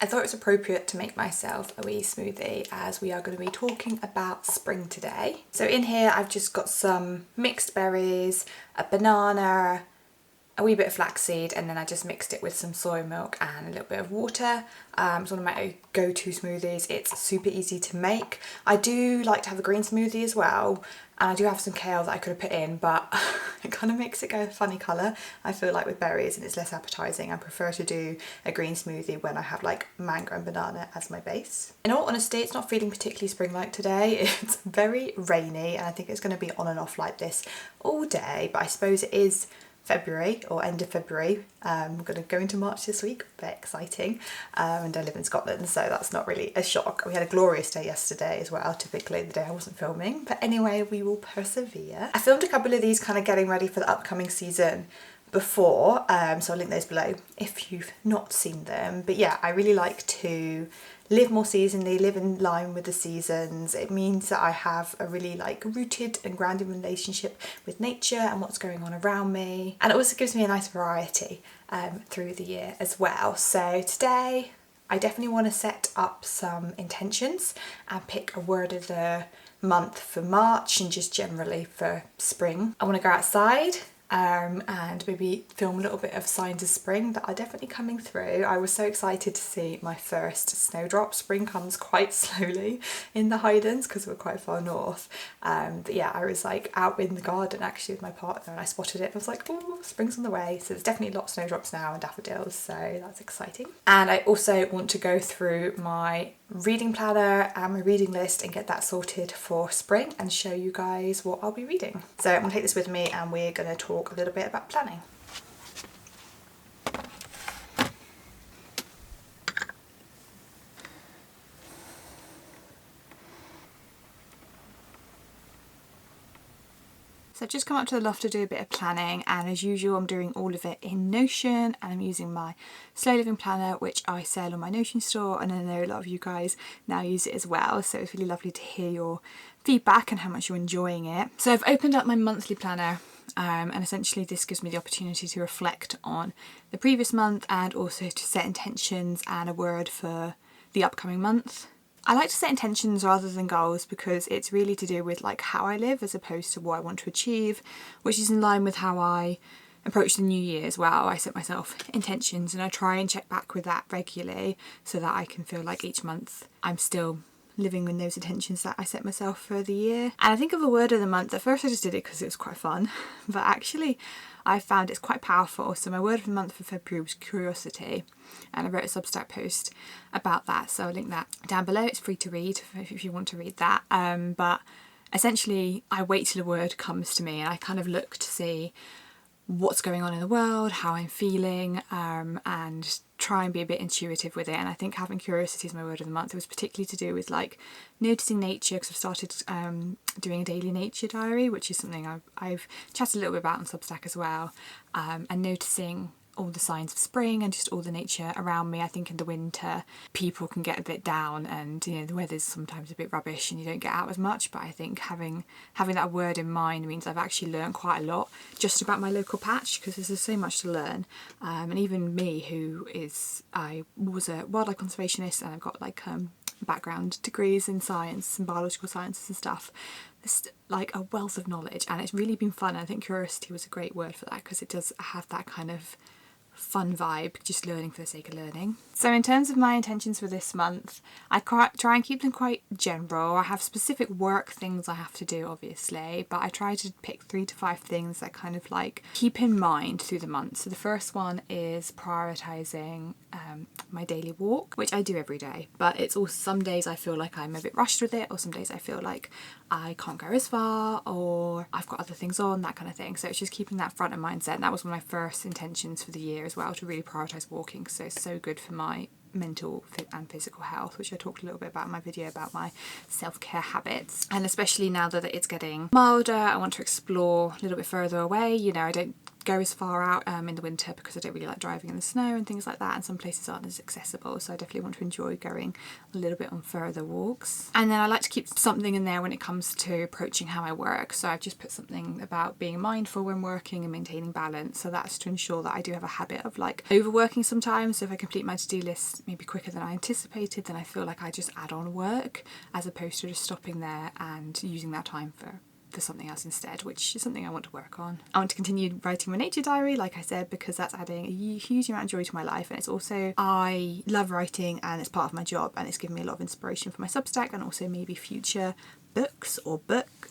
I thought it was appropriate to make myself a wee smoothie as we are going to be talking about spring today. So in here I've just got some mixed berries, a banana, a wee bit of flaxseed, and then I just mixed it with some soy milk and a little bit of water. It's one of my go-to smoothies. It's super easy to make. I do like to have a green smoothie as well, and I do have some kale that I could have put in, but it kind of makes it go a funny colour. I feel like with berries, and it's less appetising. I prefer to do a green smoothie when I have like mango and banana as my base. In all honesty, it's not feeling particularly spring-like today. It's very rainy, and I think it's going to be on and off like this all day, but I suppose it is February or end of February. We're going to go into March this week, very exciting, and I live in Scotland, so that's not really a shock. We had a glorious day yesterday as well, typically the day I wasn't filming, but anyway, we will persevere. I filmed a couple of these kind of getting ready for the upcoming season before, so I'll link those below if you've not seen them. But yeah, I really like to live more seasonally, live in line with the seasons. It means that I have a really like rooted and grounded relationship with nature and what's going on around me, and it also gives me a nice variety through the year as well. So today I definitely want to set up some intentions and pick a word of the month for March and just generally for spring. I want to go outside and maybe film a little bit of signs of spring that are definitely coming through. I was so excited to see my first snowdrop. Spring comes quite slowly in the Highlands because we're quite far north, but yeah, I was like out in the garden actually with my partner and I spotted it and I was like, oh, spring's on the way. So there's definitely lots of snowdrops now and daffodils, so that's exciting. And I also want to go through my reading planner and my reading list and get that sorted for spring and show you guys what I'll be reading. So I'm gonna take this with me and we're gonna talk a little bit about planning. So I've just come up to the loft to do a bit of planning, and as usual I'm doing all of it in Notion, and I'm using my Slow Living Planner, which I sell on my Notion store, and I know a lot of you guys now use it as well, so it's really lovely to hear your feedback and how much you're enjoying it. So I've opened up my monthly planner, and essentially this gives me the opportunity to reflect on the previous month and also to set intentions and a word for the upcoming month. I like to set intentions rather than goals because it's really to do with like how I live as opposed to what I want to achieve, which is in line with how I approach the new year as well. I set myself intentions and I try and check back with that regularly so that I can feel like each month I'm still living with those intentions that I set myself for the year. And I think of a word of the month. At first I just did it because it was quite fun, but actually I found it's quite powerful. So my word of the month for February was curiosity, and I wrote a Substack post about that, so I'll link that down below. It's free to read if you want to read that, but essentially I wait till a word comes to me and I kind of look to see what's going on in the world, how I'm feeling, and try and be a bit intuitive with it. And I think having curiosity is my word of the month. It was particularly to do with like noticing nature, because I've started doing a daily nature diary, which is something I've chatted a little bit about on Substack as well, and noticing all the signs of spring and just all the nature around me. I think in the winter people can get a bit down and you know the weather's sometimes a bit rubbish and you don't get out as much, but I think having that word in mind means I've actually learned quite a lot just about my local patch, because there's so much to learn, and even me I was a wildlife conservationist and I've got like background degrees in science and biological sciences and stuff. There's like a wealth of knowledge and it's really been fun. I think curiosity was a great word for that because it does have that kind of fun vibe, just learning for the sake of learning. So in terms of my intentions for this month, I try and keep them quite general. I have specific work things I have to do obviously, but I try to pick 3 to 5 things that kind of like keep in mind through the month. So the first one is prioritising my daily walk, which I do every day, but it's also some days I feel like I'm a bit rushed with it, or some days I feel like I can't go as far or I've got other things on, that kind of thing. So it's just keeping that front of mindset, and that was one of my first intentions for the year as well, to really prioritise walking. So it's so good for my mental and physical health, which I talked a little bit about in my video about my self-care habits. And especially now that it's getting milder, I want to explore a little bit further away. You know, I don't go as far out in the winter because I don't really like driving in the snow and things like that, and some places aren't as accessible, so I definitely want to enjoy going a little bit on further walks. And then I like to keep something in there when it comes to approaching how I work, so I've just put something about being mindful when working and maintaining balance. So that's to ensure that I do have a habit of like overworking sometimes. So if I complete my to-do list maybe quicker than I anticipated, then I feel like I just add on work as opposed to just stopping there and using that time for something else instead, which is something I want to work on. I want to continue writing my nature diary, like I said, because that's adding a huge amount of joy to my life, and it's also, I love writing and it's part of my job, and it's given me a lot of inspiration for my Substack and also maybe future books or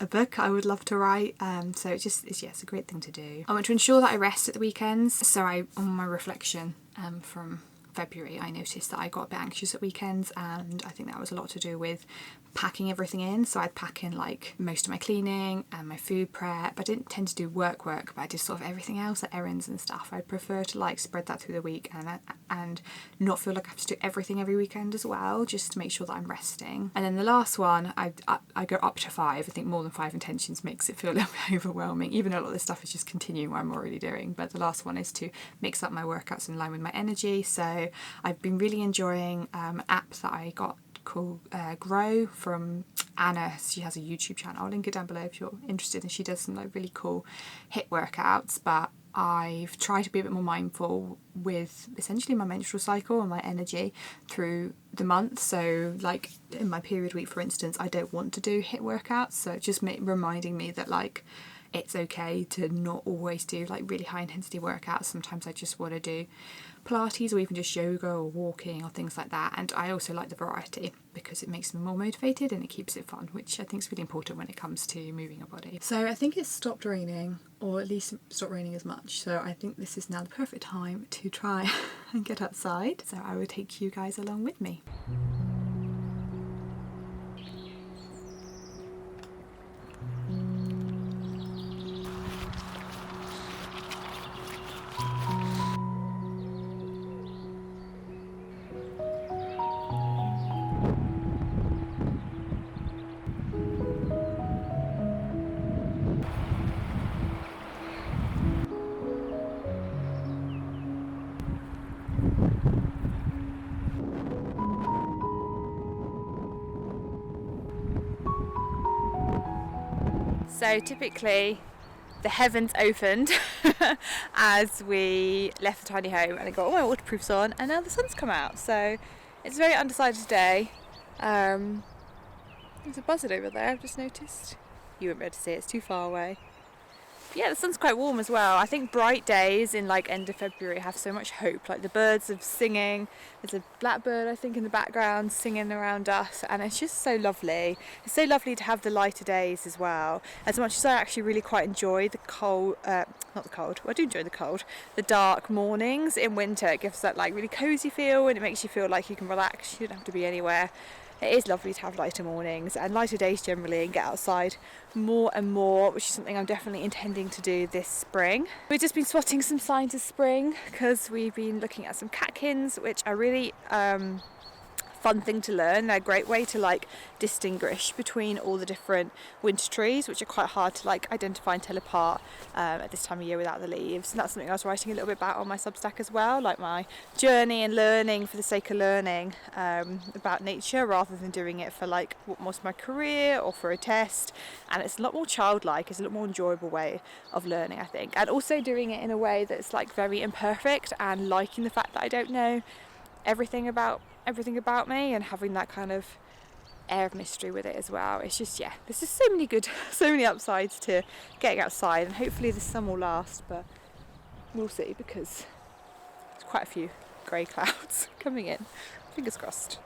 a book I would love to write. So it's a great thing to do. I want to ensure that I rest at the weekends. So on my reflection from February, I noticed that I got a bit anxious at weekends, and I think that was a lot to do with packing everything in. So I'd pack in like most of my cleaning and my food prep. I didn't tend to do work, but I did sort of everything else, like errands and stuff. I'd prefer to like spread that through the week and not feel like I have to do everything every weekend as well, just to make sure that I'm resting. And then the last one, I go up to 5. I think more than 5 intentions makes it feel a little bit overwhelming, even though a lot of this stuff is just continuing what I'm already doing. But the last one is to mix up my workouts in line with my energy. So I've been really enjoying an app that I got called Grow from Anna. She has a YouTube channel, I'll link it down below if you're interested, and she does some like really cool HIIT workouts. But I've tried to be a bit more mindful with essentially my menstrual cycle and my energy through the month. So like in my period week, for instance, I don't want to do HIIT workouts, so just reminding me that like it's okay to not always do like really high intensity workouts. Sometimes I just want to do Pilates or even just yoga or walking or things like that. And I also like the variety because it makes me more motivated and it keeps it fun, which I think is really important when it comes to moving your body. So I think it's stopped raining, or at least stopped raining as much. So I think this is now the perfect time to try and get outside. So I will take you guys along with me. So typically the heavens opened as we left the tiny home, and I got all my waterproofs on, and now the sun's come out. So it's a very undecided day. There's a buzzard over there, I've just noticed. You won't be able to see it, it's too far away. But yeah, the sun's quite warm as well. I think bright days in like end of February have so much hope. Like the birds are singing. There's a blackbird I think in the background singing around us, and it's just so lovely. It's so lovely to have the lighter days as well. As much as I actually really quite enjoy the I do enjoy the cold. The dark mornings in winter, it gives that like really cozy feel, and it makes you feel like you can relax. You don't have to be anywhere. It is lovely to have lighter mornings and lighter days generally, and get outside more and more, which is something I'm definitely intending to do this spring. We've just been spotting some signs of spring because we've been looking at some catkins, which are really fun thing to learn. They're a great way to like distinguish between all the different winter trees, which are quite hard to like identify and tell apart at this time of year without the leaves. And that's something I was writing a little bit about on my Substack as well, like my journey and learning for the sake of learning about nature, rather than doing it for like what was my career or for a test. And it's a lot more childlike, it's a lot more enjoyable way of learning, I think, and also doing it in a way that's like very imperfect, and liking the fact that I don't know everything about me, and having that kind of air of mystery with it as well. It's just, yeah, there's just so many upsides to getting outside, and hopefully the sun will last, but we'll see, because there's quite a few grey clouds coming in. Fingers crossed.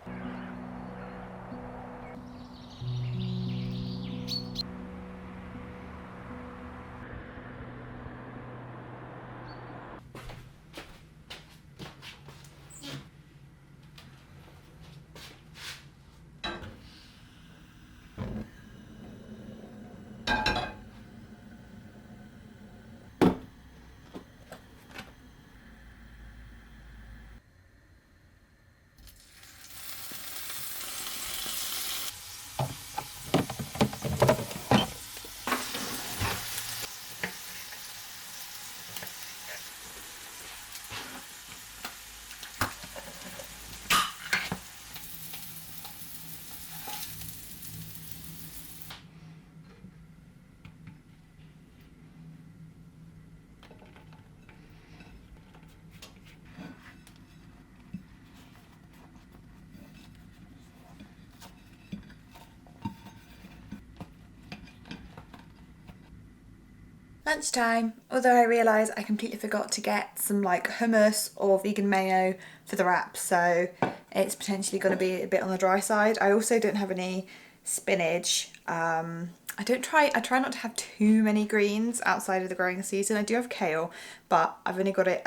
Lunchtime, although I realise I completely forgot to get some like hummus or vegan mayo for the wrap, so it's potentially going to be a bit on the dry side. I also don't have any spinach. I try not to have too many greens outside of the growing season. I do have kale, but I've only got it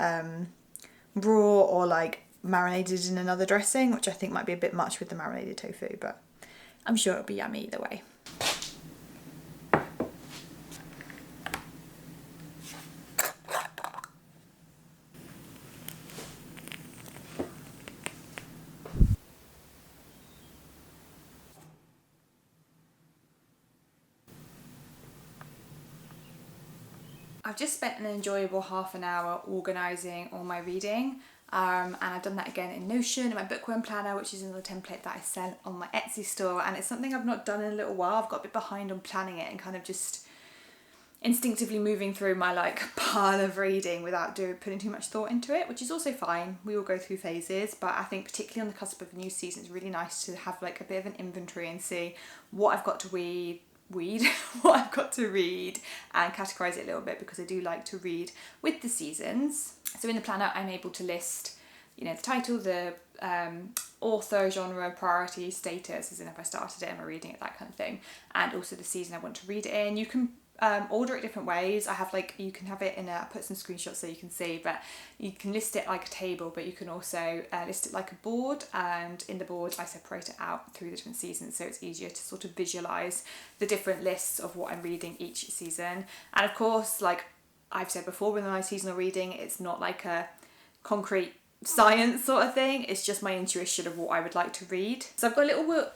raw or like marinated in another dressing, which I think might be a bit much with the marinated tofu, but I'm sure it'll be yummy either way. I've just spent an enjoyable half an hour organising all my reading, and I've done that again in Notion, in my bookworm planner, which is another template that I sell on my Etsy store, and it's something I've not done in a little while. I've got a bit behind on planning it and kind of just instinctively moving through my like pile of reading without putting too much thought into it, which is also fine. We all go through phases, but I think particularly on the cusp of a new season, it's really nice to have like a bit of an inventory and see what I've got to what I've got to read and categorize it a little bit, because I do like to read with the seasons. So in the planner I'm able to list, you know, the title, the author, genre, priority, status, as in if I started it, am I reading it, that kind of thing, and also the season I want to read it in. You can order it different ways. I have like, you can have it in I put some screenshots so you can see, but you can list it like a table, but you can also list it like a board, and in the board I separate it out through the different seasons, so it's easier to sort of visualize the different lists of what I'm reading each season. And of course, like I've said before, with my seasonal reading, it's not like a concrete science sort of thing, it's just my intuition of what I would like to read. So I've got a little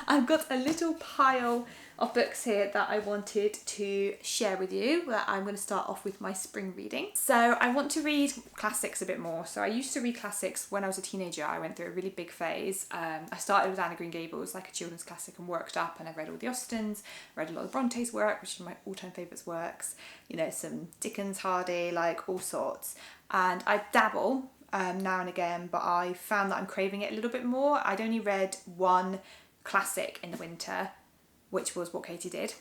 I've got a little pile of books here that I wanted to share with you. I'm going to start off with my spring reading. So I want to read classics a bit more. So I used to read classics when I was a teenager. I went through a really big phase. I started with Anne of Green Gables, like a children's classic, and worked up, and I read all the Austens, read a lot of Bronte's work, which is my all-time favourites works, you know, some Dickens, Hardy, like all sorts. And I dabble now and again, but I found that I'm craving it a little bit more. I'd only read one classic in the winter, which was What Katie Did,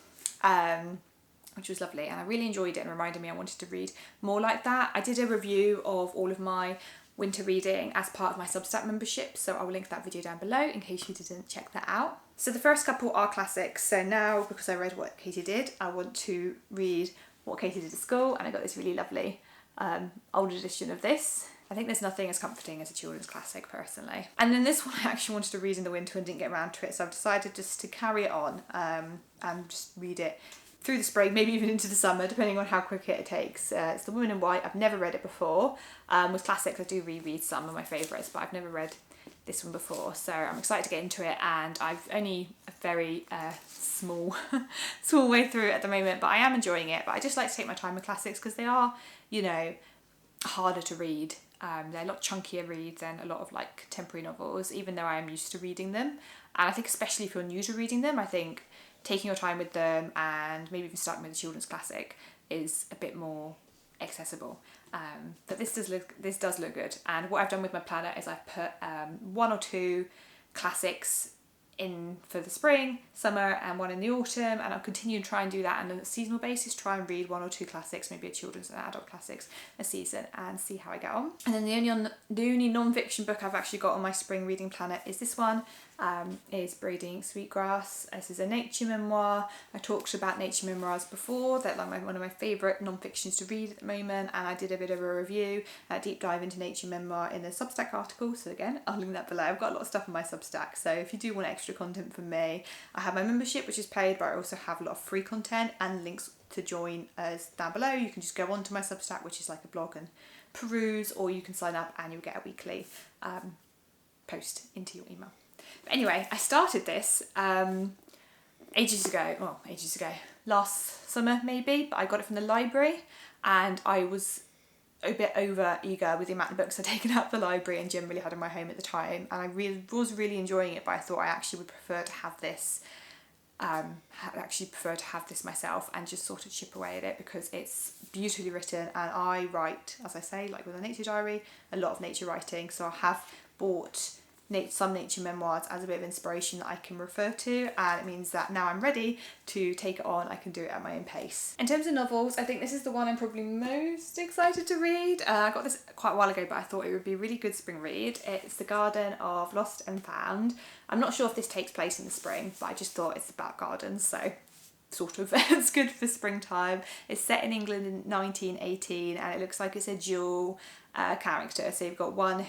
which was lovely, and I really enjoyed it and reminded me I wanted to read more like that. I did a review of all of my winter reading as part of my Substack membership, so I will link that video down below in case you didn't check that out. So the first couple are classics, so now because I read What Katie Did, I want to read What Katie Did at School, and I got this really lovely old edition of this. I think there's nothing as comforting as a children's classic, personally. And then this one I actually wanted to read in the winter and didn't get around to it, so I've decided just to carry it on and just read it through the spring, maybe even into the summer, depending on how quick it takes. It's The Woman in White. I've never read it before. With classics, I do reread some of my favourites, but I've never read this one before, so I'm excited to get into it, and I've only a very small way through it at the moment, but I am enjoying it. But I just like to take my time with classics because they are, you know, harder to read. They're a lot chunkier read than a lot of like contemporary novels, even though I am used to reading them. And I think especially if you're new to reading them, I think taking your time with them and maybe even starting with a children's classic is a bit more accessible. But this does look good. And what I've done with my planner is I've put 1 or 2 classics in for the spring, summer, and one in the autumn, and I'll continue to try and do that on a seasonal basis, try and read 1 or 2 classics, maybe a children's and adult classics a season, and see how I get on. And then the only non-fiction book I've actually got on my spring reading planner is this one, is Braiding Sweetgrass. This is a nature memoir. I talked about nature memoirs before, they're like one of my favourite non-fictions to read at the moment, and I did a bit of a review, a deep dive into nature memoir in the Substack article, so again, I'll link that below. I've got a lot of stuff on my Substack, so if you do want extra content from me, I have my membership, which is paid, but I also have a lot of free content, and links to join us down below. You can just go onto my Substack, which is like a blog, and peruse, or you can sign up and you'll get a weekly post into your email. But anyway, I started this ages ago, last summer maybe, but I got it from the library, and I was a bit over eager with the amount of books I'd taken out of the library and generally had in my home at the time, and I was really enjoying it, but I thought I actually would prefer to have this myself and just sort of chip away at it, because it's beautifully written, and I write, as I say, like with a nature diary, a lot of nature writing, so I have bought some nature memoirs as a bit of inspiration that I can refer to, and it means that now I'm ready to take it on, I can do it at my own pace. In terms of novels, I think this is the one I'm probably most excited to read. I got this quite a while ago, but I thought it would be a really good spring read. It's The Garden of Lost and Found. I'm not sure if this takes place in the spring, but I just thought it's about gardens, so sort of it's good for springtime. It's set in England in 1918, and it looks like it's a dual character. So you've got one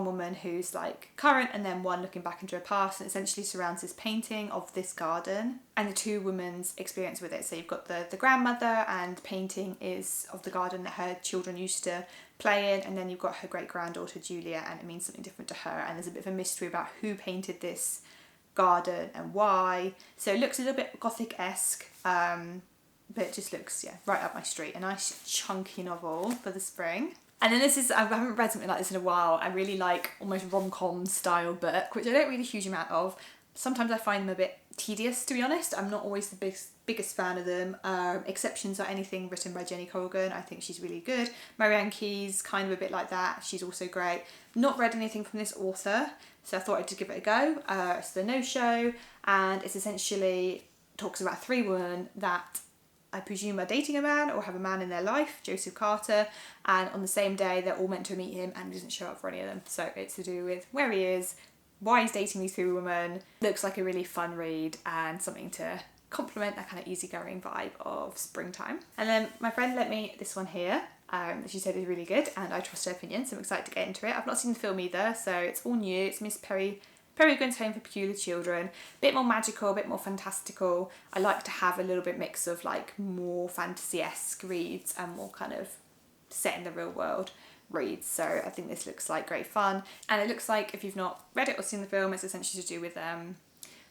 woman who's like current, and then one looking back into her past, and essentially surrounds this painting of this garden and the two women's experience with it. So you've got the grandmother, and the painting is of the garden that her children used to play in, and then you've got her great granddaughter Julia, and it means something different to her, and there's a bit of a mystery about who painted this garden and why. So it looks a little bit Gothic-esque, but it just looks, yeah, right up my street. A nice chunky novel for the spring. And then this is, I haven't read something like this in a while. I really like almost rom-com style book, which I don't read a huge amount of. Sometimes I find them a bit tedious, to be honest. I'm not always the biggest fan of them. Exceptions are anything written by Jenny Colgan. I think she's really good. Marianne Keyes, kind of a bit like that. She's also great. Not read anything from this author, so I thought I'd just give it a go. It's the No Show, and it's essentially talks about three women that I presume are dating a man or have a man in their life, Joseph Carter, and on the same day they're all meant to meet him and he doesn't show up for any of them. So it's to do with where he is, why he's dating these three women. Looks like a really fun read and something to complement that kind of easygoing vibe of springtime. And then my friend lent me this one here. She said is really good, and I trust her opinion, so I'm excited to get into it. I've not seen the film either, so it's all new. It's Miss Peregrine's Home for Peculiar Children. A bit more magical, a bit more fantastical. I like to have a little bit mix of like more fantasy-esque reads and more kind of set in the real world reads. So I think this looks like great fun. And it looks like, if you've not read it or seen the film, it's essentially to do with a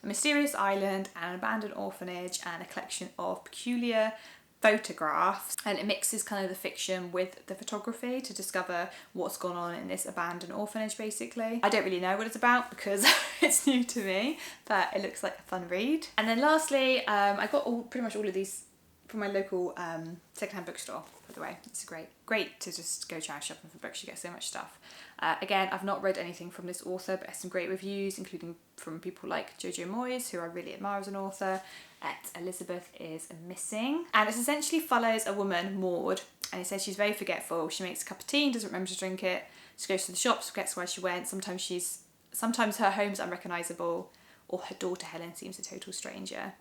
mysterious island and an abandoned orphanage and a collection of peculiar photographs, and it mixes kind of the fiction with the photography to discover what's gone on in this abandoned orphanage, basically. I don't really know what it's about because it's new to me, but it looks like a fun read. And then lastly, I got pretty much all of these from my local secondhand bookstore, by the way. It's great to just go charity shopping for books. You get so much stuff. Again, I've not read anything from this author, but has some great reviews, including from people like Jojo Moyes, who I really admire as an author. Elizabeth is Missing, and it essentially follows a woman, Maud, and it says she's very forgetful. She makes a cup of tea and doesn't remember to drink it. She goes to the shops, forgets where she went. Sometimes her home's unrecognisable, or her daughter Helen seems a total stranger.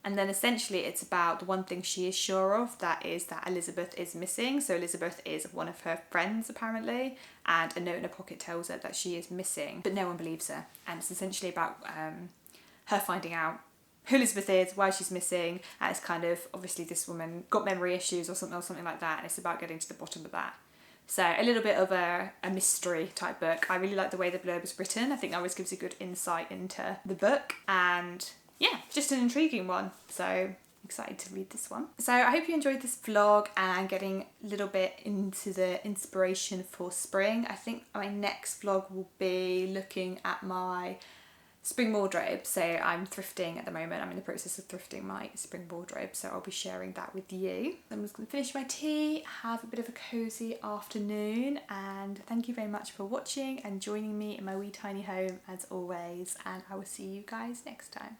And then essentially it's about the one thing she is sure of, that is that Elizabeth is missing. So Elizabeth is one of her friends apparently, and a note in her pocket tells her that she is missing, but no one believes her. And it's essentially about her finding out who Elizabeth is, why she's missing, and it's kind of, obviously this woman got memory issues or something like that, and it's about getting to the bottom of that. So a little bit of a mystery type book. I really like the way the blurb is written. I think that always gives a good insight into the book, and yeah, just an intriguing one. So excited to read this one. So I hope you enjoyed this vlog and getting a little bit into the inspiration for spring. I think my next vlog will be looking at my spring wardrobe. So I'm thrifting at the moment. I'm in the process of thrifting my spring wardrobe, so I'll be sharing that with you. I'm just going to finish my tea, have a bit of a cozy afternoon, and thank you very much for watching and joining me in my wee tiny home as always, and I will see you guys next time.